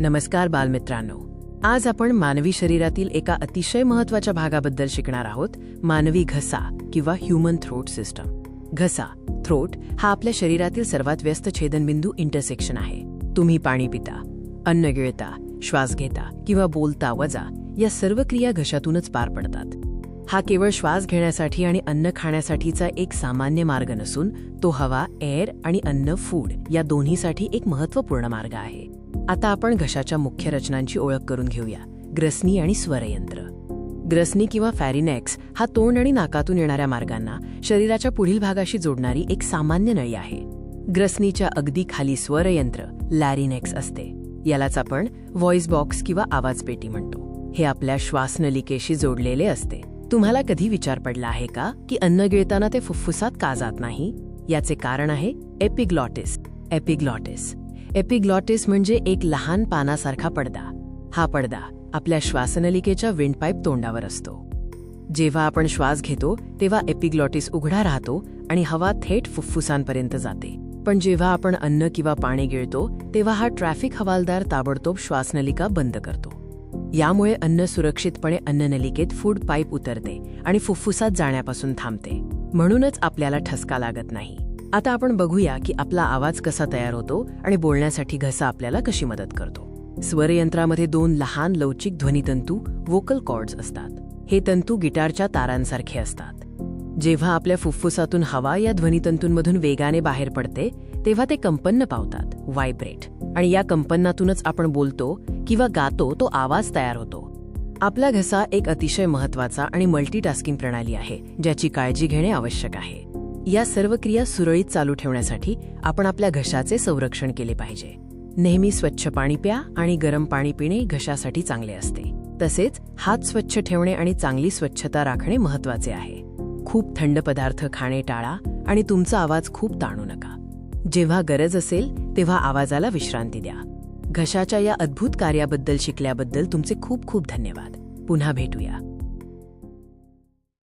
नमस्कार बालमित्रांनो. आज आपण मानवी शरीरातील एका अतिशय महत्त्वाच्या भागाबद्दल शिकणार आहोत, मानवी घसा किंवा ह्यूमन थ्रोट सिस्टम. घसा, थ्रोट हा आपल्या शरीरातील सर्वात व्यस्त छेदनबिंदू इंटरसेक्शन आहे. तुम्ही पाणी पिता, अन्न गिळता, श्वास घेता किंवा बोलता वजा या सर्व क्रिया घशातूनच पार पडतात. हा केवळ श्वास घेण्यासाठी आणि अन्न खाण्यासाठीचा एक सामान्य मार्ग नसून तो हवा, एअर आणि अन्न, फूड या दोन्हीसाठी एक महत्त्वपूर्ण मार्ग आहे. आता आपण घशाच्या मुख्य रचनांची ओळख करून घेऊया. ग्रसनी आणि स्वरयंत्र. ग्रसनी किंवा फॅरिनेक्स हा तोंड आणि नाकातून येणाऱ्या मार्गांना शरीराच्या पुढील भागाशी जोडणारी एक सामान्य नळी आहे. ग्रसनीच्या अगदी खाली स्वरयंत्र लॅरिनेक्स असते. यालाच आपण व्हॉइस बॉक्स किंवा आवाज पेटी म्हणतो. हे आपल्या श्वासनलिकेशी जोडलेले असते. तुम्हाला कधी विचार पडला आहे का की अन्न गिळताना ते फुफ्फुसात का जात नाही? याचे कारण आहे एपिग्लॉटिस. एपिग्लॉटिस म्हणजे एक लहान पानासारखा पडदा. हा पडदा आपल्या श्वासनलिकेच्या विंडपाईप तोंडावर असतो. जेव्हा आपण श्वास घेतो तेव्हा एपिग्लॉटिस उघडा राहतो आणि हवा थेट फुफ्फुसांपर्यंत जाते. पण जेव्हा आपण अन्न किंवा पाणी गिळतो तेव्हा हा ट्रॅफिक हवालदार ताबडतोब श्वासनलिका बंद करतो. यामुळे अन्न सुरक्षितपणे अन्ननलिकेत फूड पाईप उतरते आणि फुफ्फुसात जाण्यापासून थांबते. म्हणूनच आपल्याला ठसका लागत नाही. आता आपण बघूया की आपला आवाज कसा तयार होतो आणि बोलण्यासाठी घसा आपल्याला कशी मदत करतो. स्वरयंत्रामध्ये 2 लहान लवचिक ध्वनितंतू वोकल कॉर्ड्स असतात. हे तंतू गिटारच्या तारांसारखे असतात. जेव्हा आपल्या फुफ्फुसातून हवा या ध्वनितंतूंमधून वेगाने बाहेर पडते तेव्हा ते कंपन्न पावतात, व्हायब्रेट, आणि या कंपनातूनच आपण बोलतो किंवा गातो तो आवाज तयार होतो. आपला घसा एक अतिशय महत्त्वाचा आणि मल्टीटास्किंग प्रणाली आहे ज्याची काळजी घेणे आवश्यक आहे. या सर्व क्रिया सुरळीत चालू ठेवण्यासाठी आपण आपल्या घशाचे संरक्षण केले पाहिजे. नेहमी स्वच्छ पाणी प्या आणि गरम पाणी पिणे घशासाठी चांगले असते. तसेच हात स्वच्छ ठेवणे आणि चांगली स्वच्छता राखणे महत्त्वाचे आहे. खूप थंड पदार्थ खाणे टाळा आणि तुमचा आवाज खूप ताणू नका. जेव्हा गरज असेल तेव्हा आवाजाला विश्रांती द्या. घशाच्या या अद्भुत कार्याबद्दल शिकल्याबद्दल तुमचे खूप खूप धन्यवाद. पुन्हा भेटूया.